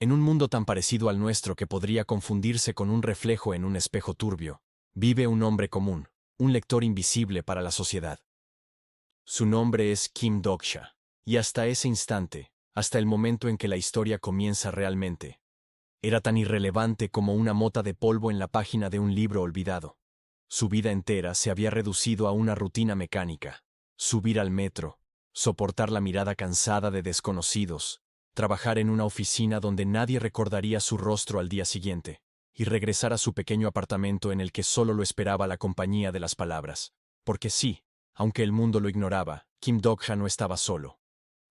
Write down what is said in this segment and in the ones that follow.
En un mundo tan parecido al nuestro que podría confundirse con un reflejo en un espejo turbio, vive un hombre común, un lector invisible para la sociedad. Su nombre es Kim Dog-sha, y hasta ese instante, hasta el momento en que la historia comienza realmente, era tan irrelevante como una mota de polvo en la página de un libro olvidado. Su vida entera se había reducido a una rutina mecánica: subir al metro, soportar la mirada cansada de desconocidos, trabajar en una oficina donde nadie recordaría su rostro al día siguiente, y regresar a su pequeño apartamento en el que solo lo esperaba la compañía de las palabras. Porque sí, aunque el mundo lo ignoraba, Kim Dog-sha no estaba solo.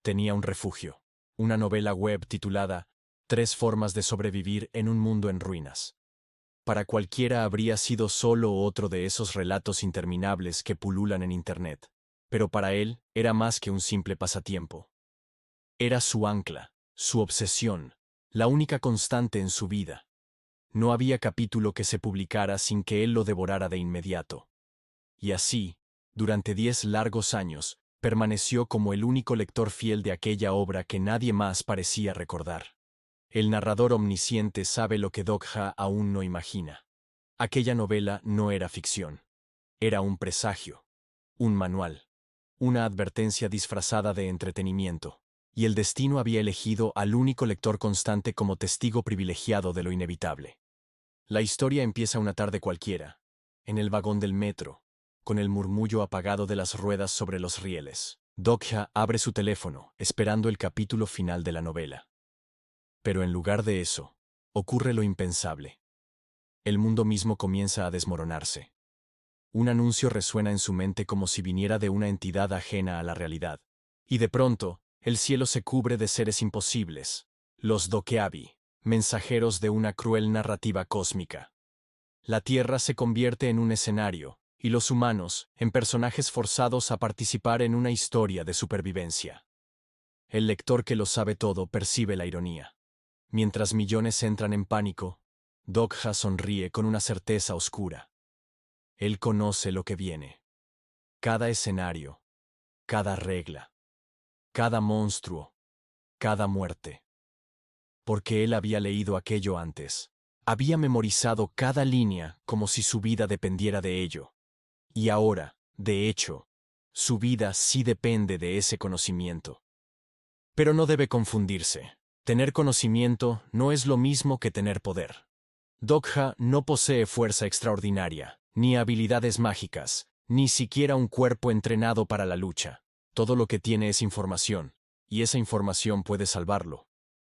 Tenía un refugio, una novela web titulada 3 formas de sobrevivir en un mundo en ruinas. Para cualquiera habría sido solo otro de esos relatos interminables que pululan en Internet, pero para él era más que un simple pasatiempo. Era su ancla, su obsesión, la única constante en su vida. No había capítulo que se publicara sin que él lo devorara de inmediato. Y así, durante 10 largos años, permaneció como el único lector fiel de aquella obra que nadie más parecía recordar. El narrador omnisciente sabe lo que Dog-sha aún no imagina. Aquella novela no era ficción. Era un presagio, un manual, una advertencia disfrazada de entretenimiento, y el destino había elegido al único lector constante como testigo privilegiado de lo inevitable. La historia empieza una tarde cualquiera, en el vagón del metro, con el murmullo apagado de las ruedas sobre los rieles. Dog-sha abre su teléfono, esperando el capítulo final de la novela. Pero en lugar de eso, ocurre lo impensable. El mundo mismo comienza a desmoronarse. Un anuncio resuena en su mente como si viniera de una entidad ajena a la realidad. Y de pronto, el cielo se cubre de seres imposibles, los Dokeabi, mensajeros de una cruel narrativa cósmica. La Tierra se convierte en un escenario, y los humanos, en personajes forzados a participar en una historia de supervivencia. El lector que lo sabe todo percibe la ironía. Mientras millones entran en pánico, Dog-sha sonríe con una certeza oscura. Él conoce lo que viene. Cada escenario, cada regla, cada monstruo, cada muerte. Porque él había leído aquello antes. Había memorizado cada línea como si su vida dependiera de ello. Y ahora, de hecho, su vida sí depende de ese conocimiento. Pero no debe confundirse. Tener conocimiento no es lo mismo que tener poder. Dog-sha no posee fuerza extraordinaria, ni habilidades mágicas, ni siquiera un cuerpo entrenado para la lucha. Todo lo que tiene es información, y esa información puede salvarlo,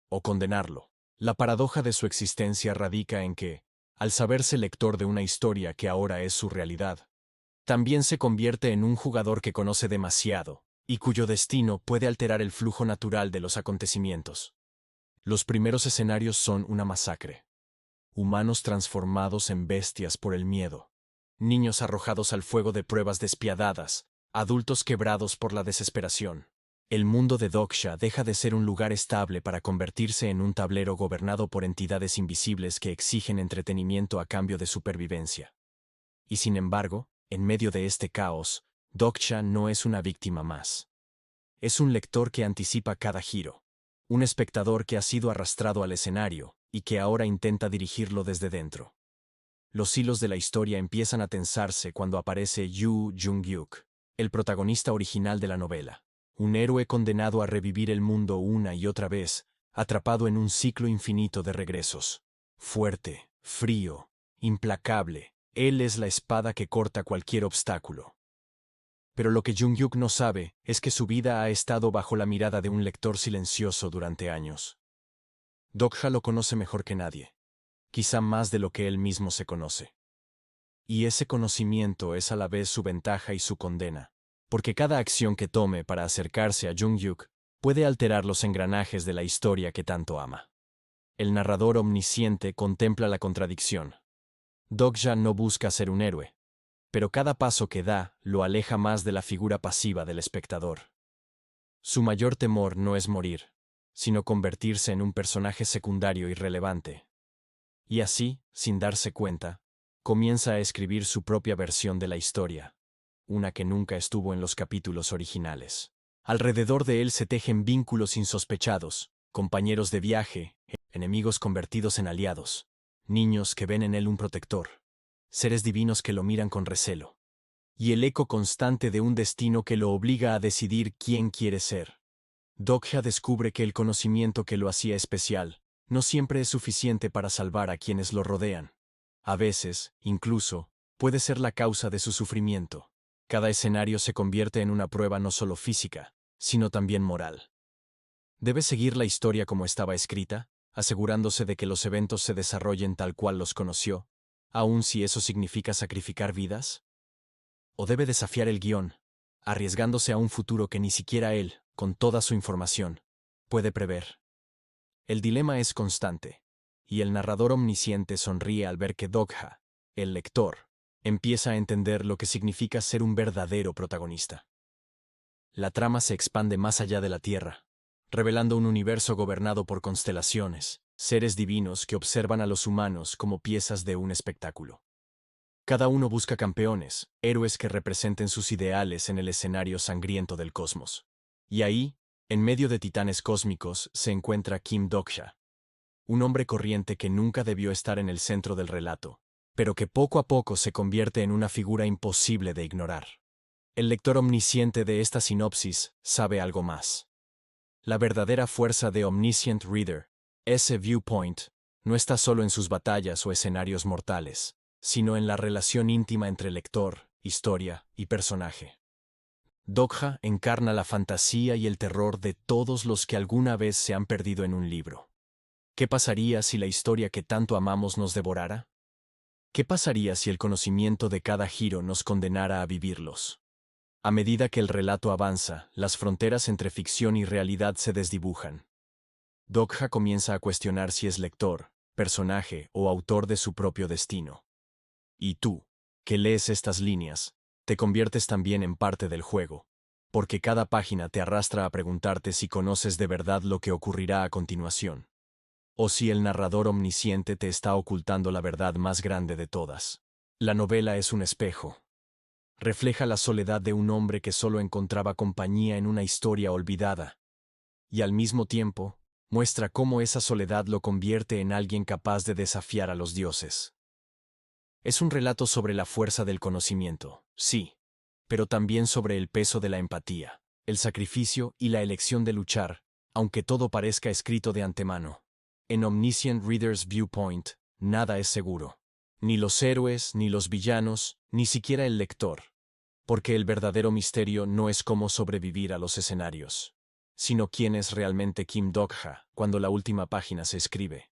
o condenarlo. La paradoja de su existencia radica en que, al saberse lector de una historia que ahora es su realidad, también se convierte en un jugador que conoce demasiado, y cuyo destino puede alterar el flujo natural de los acontecimientos. Los primeros escenarios son una masacre. Humanos transformados en bestias por el miedo, niños arrojados al fuego de pruebas despiadadas, adultos quebrados por la desesperación. El mundo de Dog-sha deja de ser un lugar estable para convertirse en un tablero gobernado por entidades invisibles que exigen entretenimiento a cambio de supervivencia. Y sin embargo, en medio de este caos, Dog-sha no es una víctima más. Es un lector que anticipa cada giro, un espectador que ha sido arrastrado al escenario y que ahora intenta dirigirlo desde dentro. Los hilos de la historia empiezan a tensarse cuando aparece Yu Jung-hyuk, el protagonista original de la novela, un héroe condenado a revivir el mundo una y otra vez, atrapado en un ciclo infinito de regresos. Fuerte, frío, implacable, él es la espada que corta cualquier obstáculo. Pero lo que Jung-hyuk no sabe es que su vida ha estado bajo la mirada de un lector silencioso durante años. Dog-sha lo conoce mejor que nadie, quizá más de lo que él mismo se conoce. Y ese conocimiento es a la vez su ventaja y su condena, porque cada acción que tome para acercarse a Jung-hyuk puede alterar los engranajes de la historia que tanto ama. El narrador omnisciente contempla la contradicción. Dog-sha no busca ser un héroe, pero cada paso que da lo aleja más de la figura pasiva del espectador. Su mayor temor no es morir, sino convertirse en un personaje secundario irrelevante. Y así, sin darse cuenta, comienza a escribir su propia versión de la historia, una que nunca estuvo en los capítulos originales. Alrededor de él se tejen vínculos insospechados, compañeros de viaje, enemigos convertidos en aliados, niños que ven en él un protector, seres divinos que lo miran con recelo, y el eco constante de un destino que lo obliga a decidir quién quiere ser. Dogja descubre que el conocimiento que lo hacía especial no siempre es suficiente para salvar a quienes lo rodean. A veces, incluso, puede ser la causa de su sufrimiento. Cada escenario se convierte en una prueba no solo física, sino también moral. Debe seguir la historia como estaba escrita, asegurándose de que los eventos se desarrollen tal cual los conoció, aun si eso significa sacrificar vidas. O debe desafiar el guión, arriesgándose a un futuro que ni siquiera él, con toda su información, puede prever. El dilema es constante, y el narrador omnisciente sonríe al ver que Dogja, el lector, empieza a entender lo que significa ser un verdadero protagonista. La trama se expande más allá de la Tierra, revelando un universo gobernado por constelaciones, seres divinos que observan a los humanos como piezas de un espectáculo. Cada uno busca campeones, héroes que representen sus ideales en el escenario sangriento del cosmos. Y ahí, en medio de titanes cósmicos, se encuentra Kim Dogja, un hombre corriente que nunca debió estar en el centro del relato, pero que poco a poco se convierte en una figura imposible de ignorar. El lector omnisciente de esta sinopsis sabe algo más. La verdadera fuerza de Omniscient Reader, ese viewpoint, no está solo en sus batallas o escenarios mortales, sino en la relación íntima entre lector, historia y personaje. Dogja encarna la fantasía y el terror de todos los que alguna vez se han perdido en un libro. ¿Qué pasaría si la historia que tanto amamos nos devorara? ¿Qué pasaría si el conocimiento de cada giro nos condenara a vivirlos? A medida que el relato avanza, las fronteras entre ficción y realidad se desdibujan. Dogja comienza a cuestionar si es lector, personaje o autor de su propio destino. Y tú, que lees estas líneas, te conviertes también en parte del juego, porque cada página te arrastra a preguntarte si conoces de verdad lo que ocurrirá a continuación, o si el narrador omnisciente te está ocultando la verdad más grande de todas. La novela es un espejo. Refleja la soledad de un hombre que solo encontraba compañía en una historia olvidada, y al mismo tiempo, muestra cómo esa soledad lo convierte en alguien capaz de desafiar a los dioses. Es un relato sobre la fuerza del conocimiento, sí, pero también sobre el peso de la empatía, el sacrificio y la elección de luchar, aunque todo parezca escrito de antemano. En Omniscient Reader's Viewpoint, nada es seguro. Ni los héroes, ni los villanos, ni siquiera el lector. Porque el verdadero misterio no es cómo sobrevivir a los escenarios, sino quién es realmente Kim Dogja cuando la última página se escribe.